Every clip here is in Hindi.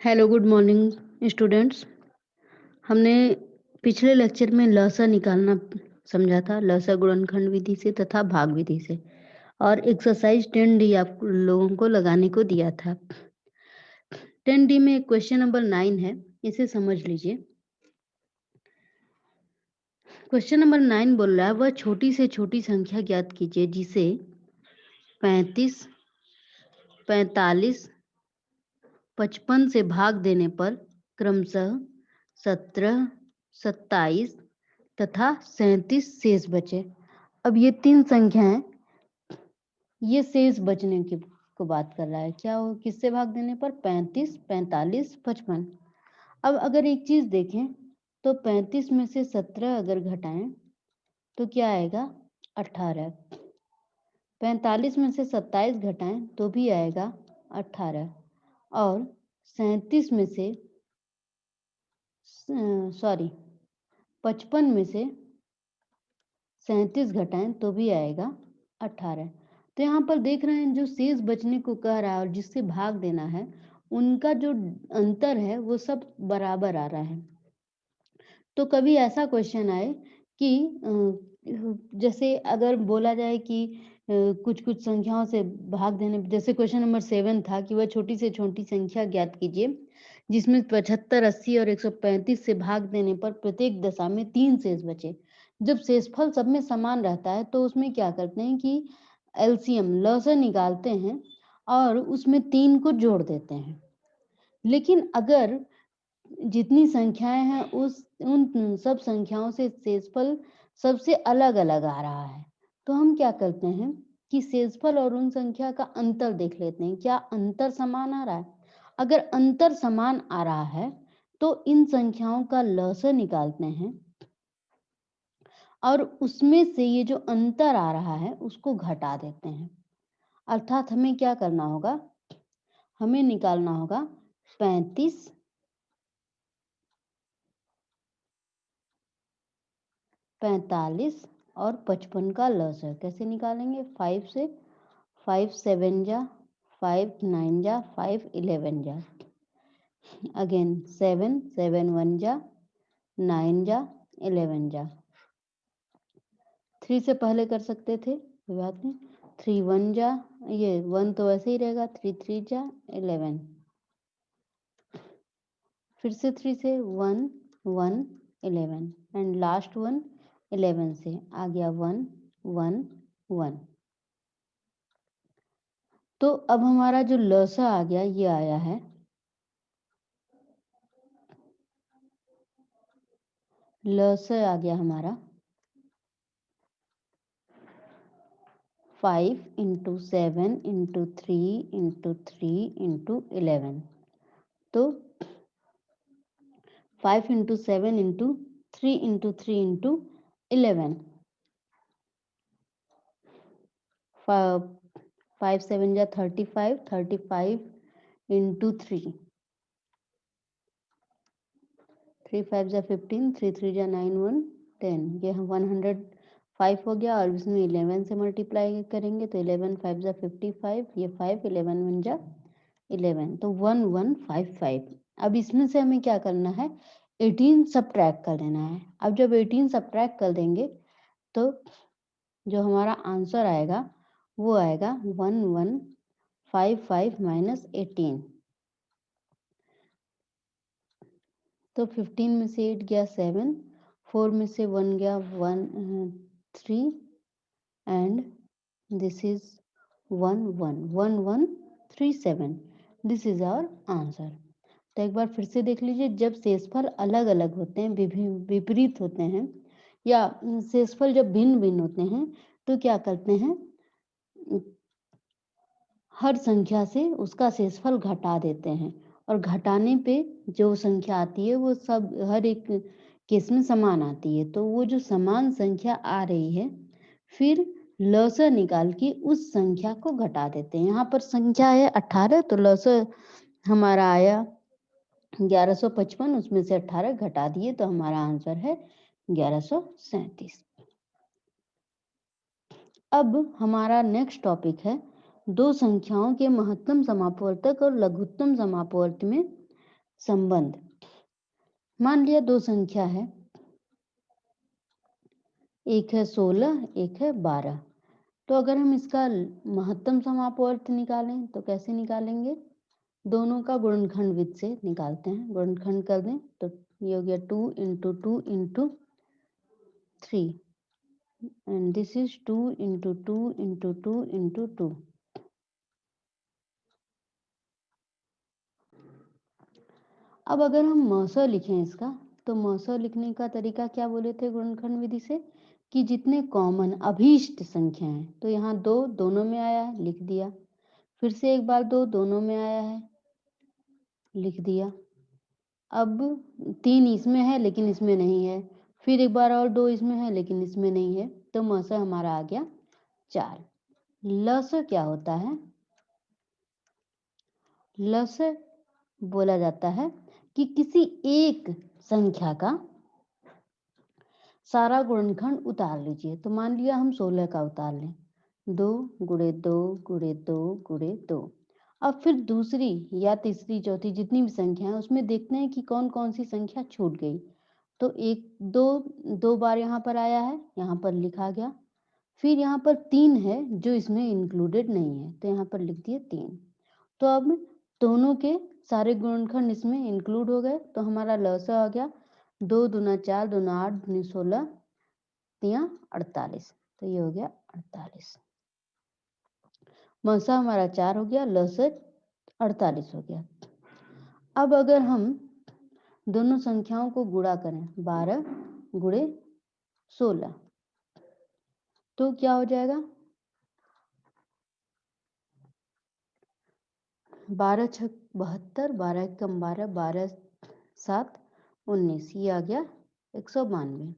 Hello, good morning students. हमने पिछले लेक्चर में लसा निकालना समझा था, लसा गुणनखंड विधि से तथा भाग विधि से, और एक्सरसाइज 10D आप लोगों को लगाने को दिया था। 10D में क्वेश्चन नंबर 9 है, इसे समझ लीजिए। क्वेश्चन नंबर 9 बोल रहा है, वह छोटी से छोटी संख्या ज्ञात कीजिए जिसे 35, 45, 55 से भाग देने पर क्रमशः 17, 27 तथा 37 शेष बचे। अब ये 3 संख्याएं, ये शेष बचने की को बात कर रहा है। क्या हो, किससे भाग देने पर? 35, 45, 55। अब अगर एक चीज देखें तो 35 में से 17 अगर घटाएं तो क्या आएगा? 18। 45 में से 27 घटाएं तो भी आएगा 18। और 37 में से 55 में से 37 घटाएं तो भी आएगा 18। तो यहाँ पर देख रहे हैं, जो शेष बचने को कह रहा है और जिससे भाग देना है, उनका जो अंतर है वो सब बराबर आ रहा है। तो कभी ऐसा क्वेश्चन आए कि जैसे अगर बोला जाए कि कुछ कुछ संख्याओं से भाग देने, जैसे क्वेश्चन नंबर 7 था कि वह छोटी से छोटी संख्या ज्ञात कीजिए जिसमें 75, 80 और 135 से भाग देने पर प्रत्येक दशा में 3 शेष बचे। जब शेषफल सब में समान रहता है तो उसमें क्या करते हैं कि एलसीएम, लसा निकालते हैं और उसमें 3 को जोड़ देते हैं। लेकिन अगर जितनी संख्याएं हैं उन सब संख्याओं से शेषफल सबसे अलग अलग आ रहा है, तो हम क्या करते हैं कि शेषफल और उन संख्या का अंतर देख लेते हैं, क्या अंतर समान आ रहा है। अगर अंतर समान आ रहा है तो इन संख्याओं का लसा निकालते हैं और उसमें से ये जो अंतर आ रहा है उसको घटा देते हैं। अर्थात हमें क्या करना होगा, हमें निकालना होगा 35, 45 और 55 का लसा। कैसे निकालेंगे? 5 से 5 7 जा, 5 9 जा, 5 11 जा, अगेन 7 7 1 जा, 9 जा, 11 जा। 3 से पहले कर सकते थे, कोई बात नहीं। 3 1 जा, ये 1 तो ऐसे ही रहेगा, 3 3 जा 11, फिर से 3 से 1 1 11 एंड लास्ट वन 11 से आ गया 1 1 1। तो अब हमारा जो लसा आ गया, ये आया है लसा आ गया हमारा 5 × 7 × 3 × 3 × 11। तो 5 × 7 × 3 × 3 × 11, 5 7 जा 35, 35 × 3, 3 5 जा 15, 3 3 जा 9 1 10, ये 105 हो गया। और इसमें 11 से मल्टीप्लाई करेंगे तो 11 5 जा 55, ये 5 11 1 जा 11, तो 1155। अब इसमें से हमें क्या करना है, 18 सब्ट्रैक्ट कर देना है। अब जब 18 सब्ट्रैक्ट कर देंगे तो जो हमारा आंसर आएगा वो आएगा 1155 माइनस 18। तो 15 में से 8 गया 7, 4 में से 1 गया 1 3 and this is 1137। This is our answer. तो एक बार फिर से देख लीजिए, जब शेषफल अलग अलग होते हैं, विपरीत होते हैं, या शेषफल जब भिन्न भिन्न होते हैं तो क्या करते हैं, हर संख्या से उसका शेषफल घटा देते हैं और घटाने पे जो संख्या आती है वो सब हर एक केस में समान आती है। तो वो जो समान संख्या आ रही है, फिर लसा निकाल के उस संख्या को घटा देते हैं। यहाँ पर संख्या है 18, तो लसा हमारा आया 1155, उसमें से 18 घटा दिए तो हमारा आंसर है 1137। अब हमारा नेक्स्ट टॉपिक है दो संख्याओं के महत्तम समापवर्तक और लघुत्तम समापवर्त में संबंध। मान लिया दो संख्या है, एक है 16, एक है 12। तो अगर हम इसका महत्तम समापवर्त निकालें तो कैसे निकालेंगे? दोनों का गुणनखंड विधि से निकालते हैं। गुणनखंड कर दें तो ये हो गया 2 × 2 × 3 and this is 2 × 2 × 2 × 2। अब अगर हम मस लिखें इसका, तो मस लिखने का तरीका क्या बोले थे गुणनखंड विधि से, कि जितने कॉमन अभीष्ट संख्या हैं, तो यहाँ 2 दोनों में आया है, लिख दिया। फिर से एक बार 2 दोनों में आया है, लिख दिया। अब 3 इसमें है लेकिन इसमें नहीं है, फिर एक बार और 2 इसमें है लेकिन इसमें नहीं है, तो मस हमारा आ गया 4। लस क्या होता है? लस बोला जाता है कि किसी एक संख्या का सारा गुणनखंड उतार लीजिए। तो मान लिया हम 16 का उतार लें, 2 × 2 × 2 × 2। अब फिर दूसरी या तीसरी चौथी जितनी भी संख्या है उसमें देखते हैं कि कौन कौन सी संख्या छूट गई। तो 1 2 बार यहाँ पर आया है, यहाँ पर लिखा गया। फिर यहाँ पर 3 है जो इसमें इंक्लूडेड नहीं है, तो यहाँ पर लिख दिए 3। तो अब दोनों के सारे गुणनखंड इसमें इंक्लूड हो गए, तो हमारा लसा आ गया 2 दूना 4 दूना 8 दूनी 16 तिया 48। तो ये हो गया 48। मसा हमारा 4 हो गया, लस 48 हो गया। अब अगर हम दोनों संख्याओं को गुणा करें 12 × 16, तो क्या हो जाएगा? 12 छक 72, 12 एकम 12, 12 7 19, ये आ गया 192।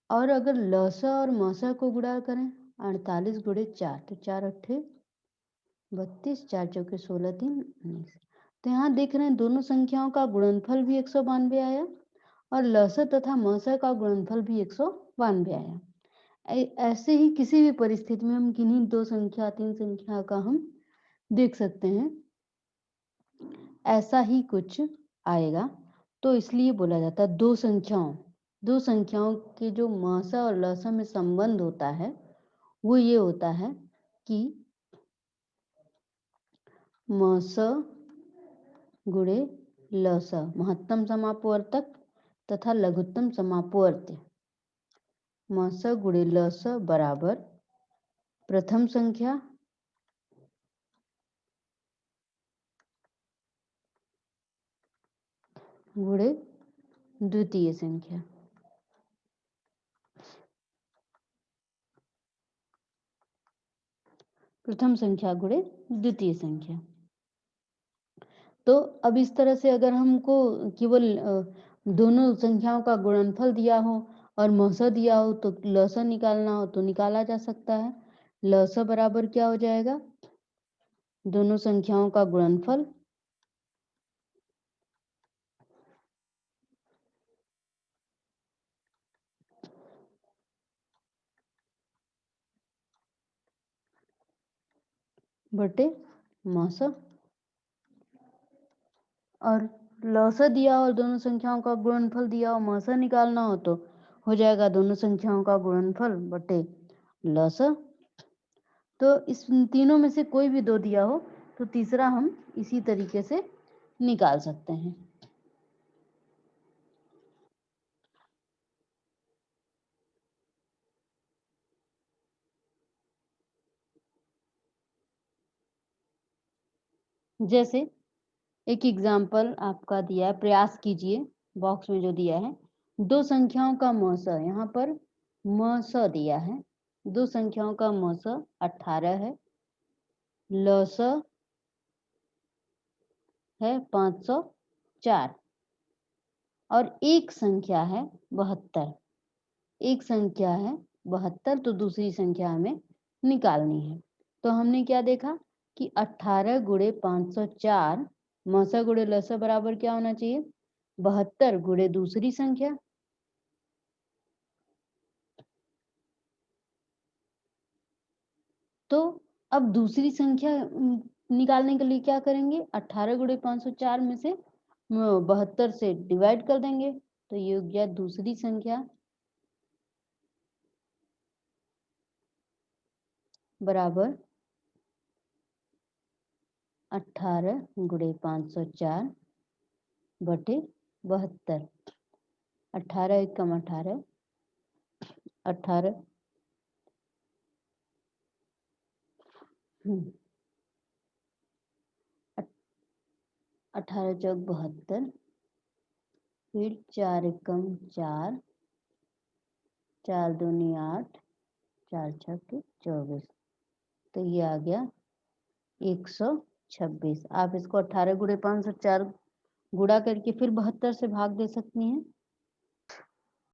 और अगर लसा और मसा को गुणा करें 48 × 4, तो 4 अट्ठे 32, 4 चौके 16 3 19। तो यहाँ देख रहे हैं दोनों संख्याओं का गुणनफल भी 192 आया और लस तथा मस का गुणनफल भी 192 आया। ऐसे ही किसी भी परिस्थिति में हम किन्हीं 2 संख्या 3 संख्या का हम देख सकते हैं, ऐसा ही कुछ आएगा। तो इसलिए बोला जाता है दो संख्याओं के जो मसा और लसा में संबंध होता है वो ये होता है कि मस गुणे लस महत्तम समापवर्तक तथा लघुत्तम समापवर्त्य। मस गुणे लस बराबर प्रथम संख्या गुणे द्वितीय संख्या। प्रथम संख्या गुणे द्वितीय संख्या। तो अब इस तरह से अगर हमको केवल दोनों संख्याओं का गुणनफल दिया हो और मसा दिया हो तो लसा निकालना हो तो निकाला जा सकता है। लसा बराबर क्या हो जाएगा? दोनों संख्याओं का गुणनफल बटे मसा। और लसा दिया और दोनों संख्याओं का गुणनफल दिया और मसा निकालना हो तो हो जाएगा दोनों संख्याओं का गुणनफल बटे लसा। तो इस तीनों में से कोई भी 2 दिया हो तो तीसरा हम इसी तरीके से निकाल सकते हैं। जैसे एक एग्जाम्पल आपका दिया है, प्रयास कीजिए। बॉक्स में जो दिया है, 2 संख्याओं का मसा, यहाँ पर मसा दिया है, 2 संख्याओं का मसा 18 है, लसा है 504 और एक संख्या है 72। एक संख्या है 72, तो दूसरी संख्या हमें निकालनी है। तो हमने क्या देखा कि 18 × 504 मसा गुणे लसा बराबर क्या होना चाहिए? 72 गुणे दूसरी संख्या। तो अब दूसरी संख्या निकालने के लिए क्या करेंगे? 18 × 504 में से 72 से डिवाइड कर देंगे तो ये हो गया दूसरी संख्या बराबर 18 गुणे 504 बटे 72। 18 एकम 18 18 18 चौक 72 फिर 4 एकम 4 4 दूनी 8 4 छक्के 24 तो ये आ गया 126। आप इसको 18 गुणे 504 गुणा करके फिर 72 से भाग दे सकती हैं।